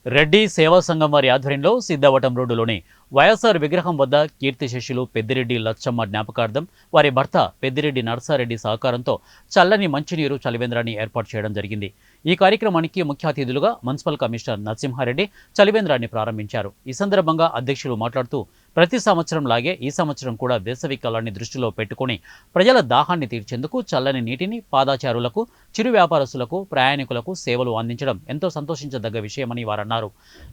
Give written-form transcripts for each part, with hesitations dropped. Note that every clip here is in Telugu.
రెడ్డి సేవా సంఘం వారి ఆధ్వర్యంలో సిద్ధవటం రోడ్డులోని వైఎస్ఆర్ విగ్రహం వద్ద కీర్తిశేషులు పెద్దిరెడ్డి లచ్చమ్మ జ్ఞాపకార్థం వారి భర్త పెద్దిరెడ్డి నరసారెడ్డి సహకారంతో చల్లని మంచినీరు చలివేంద్రాన్ని ఏర్పాటు చేయడం జరిగింది. ఈ కార్యక్రమానికి ముఖ్య అతిథులుగా మున్సిపల్ కమిషనర్ నరసింహారెడ్డి చలివేంద్రాన్ని ప్రారంభించారు. ఈ సందర్భంగా అధ్యక్షులు మాట్లాడుతూ ప్రతి సంవత్సరం లాగే ఈ సంవత్సరం కూడా వేసవి కాలాన్ని దృష్టిలో పెట్టుకుని ప్రజల దాహాన్ని తీర్చేందుకు చల్లని నీటిని పాదాచారులకు, చిరు వ్యాపారస్తులకు, ప్రయాణికులకు సేవలు అందించడం ఎంతో సంతోషించదగ్గ విషయమని వారన్నారు.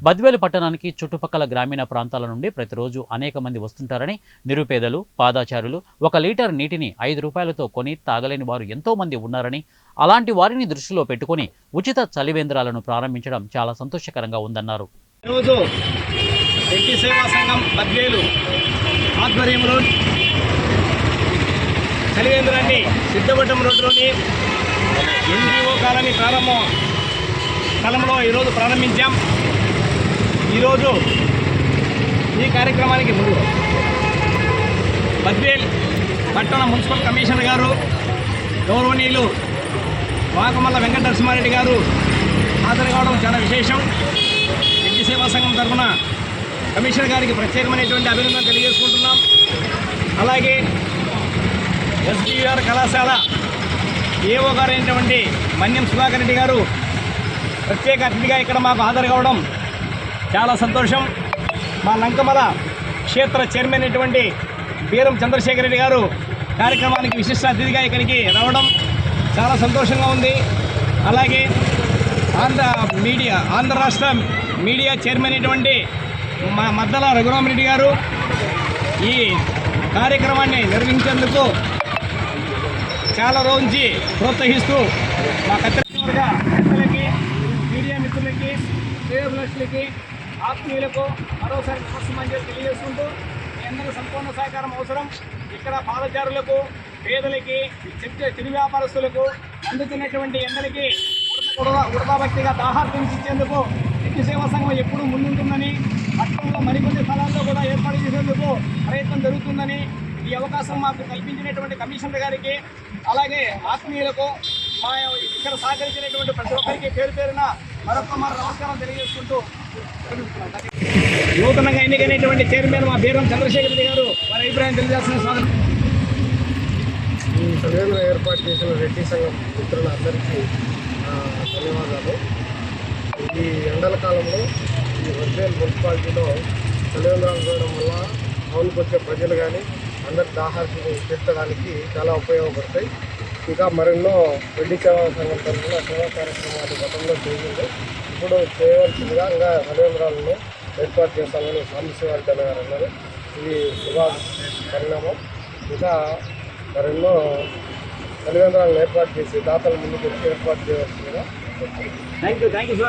బద్వేలు పట్టణానికి చుట్టుపక్కల గ్రామీణ ప్రాంతాల నుండి ప్రతిరోజు అనేక మంది వస్తుంటారని, నిరుపేదలు, పాదాచారులు 1 లీటర్ నీటిని 5 రూపాయలతో కొని తాగలేని వారు ఎంతో మంది ఉన్నారని, అలాంటి వారిని దృష్టిలో పెట్టుకుని ఉచిత చలివేంద్రాలను ప్రారంభించడం చాలా సంతోషకరంగా ఉందన్నారు. ఈరోజు రెడ్డి సేవా సంఘం బద్వేలు ఆధ్వర్యంలో చలివేంద్రాన్ని సిద్ధవటం రోడ్డులోని ఎన్జిఓ కాలనీ ప్రారంభ స్థలంలో ఈరోజు ప్రారంభించాం. ఈరోజు ఈ కార్యక్రమానికి ముందు బద్వేల్ పట్టణ మున్సిపల్ కమిషనర్ గారు గౌరవనీయులు వాకమల్ల వెంకట నరసింహారెడ్డి గారు హాజరు కావడం చాలా విశేషం. రెడ్డి సేవా సంఘం తరఫున కమిషనర్ గారికి ప్రత్యేకమైనటువంటి అభినందన తెలియజేసుకుంటున్నాం. అలాగే ఎస్బీఆర్ కళాశాల ఏఓ గారు అయినటువంటి మన్యం సుధాకర్ రెడ్డి గారు ప్రత్యేక అతిథిగా ఇక్కడ మాకు హాజరు కావడం చాలా సంతోషం. మా లంకమల క్షేత్ర చైర్మన్ అయినటువంటి బీరం చంద్రశేఖర్ రెడ్డి గారు కార్యక్రమానికి విశిష్ట అతిథిగా ఇక్కడికి రావడం చాలా సంతోషంగా ఉంది. అలాగే ఆంధ్ర రాష్ట్ర మీడియా చైర్మన్ అయినటువంటి మా మద్దల రఘురామరెడ్డి గారు ఈ కార్యక్రమాన్ని నిర్వహించేందుకు చాలా రోజు నుంచి ప్రోత్సహిస్తూ మా కత్తివర్గ పెద్దలకి, మీడియా మిత్రులకి, శ్రేయోభిలాషులకి, ఆత్మీయులకు మరోసారి నమస్కారం తెలియజేసుకుంటూ మీ అందరూ సంపూర్ణ సహకారం అవసరం. ఇక్కడ పాదచారులకు, పేదలకి, చిరు వ్యాపారస్తులకు, అందుతున్నటువంటి ఎందరికీ ఉడతాభక్తిగా దాహార్తం ఇచ్చేందుకు రెడ్డి సేవా సంఘం ఎప్పుడూ ముందుంటుందని, పట్టణంలో మరికొన్ని స్థలాల్లో కూడా ఏర్పాటు చేసేందుకు ప్రయత్నం జరుగుతుందని, ఈ అవకాశం మాకు కల్పించినటువంటి కమిషనర్ గారికి, అలాగే ఆత్మీయులకు, మా ఇక్కడ సహకరించినటువంటి ప్రతి ఒక్కరికి పేరు పేరున మరొక నమస్కారం తెలియజేసుకుంటూ నూతనంగా ఎన్నికైనటువంటి చైర్మన్ మా బీరం చంద్రశేఖర్ రెడ్డి గారు వారి అభిప్రాయం తెలియజేస్తున్న స్వాగతం. ఈ చలివేంద్రం ఏర్పాటు చేసిన రెడ్డి సంఘం మిత్రులందరికీ ధన్యవాదాలు. ఈ ఎండల కాలంలో ఈ బద్వేల్ మున్సిపాలిటీలో చలివేంద్రాలు చూడడం వల్ల టౌన్కి వచ్చే ప్రజలు కానీ అందరి దాహార్తిని తీర్చడానికి చాలా ఉపయోగపడతాయి. ఇంకా మరెన్నో రెడ్డి సేవా సంఘం తరఫున సేవా కార్యక్రమాలు గతంలో చేసింది. ఇప్పుడు చేయవలసిందిగా ఇంకా చలివేంద్రాలను ఏర్పాటు చేస్తామని సాంబశివారెడ్డి గారు అన్నారు. ఇది శుభ పరిణామం. ఇంకా మరెన్నో చలివేంద్రాలను ఏర్పాటు చేసి దాతల ముందుకు వచ్చి ఏర్పాటు చేయవలసిందిగా. Thank you.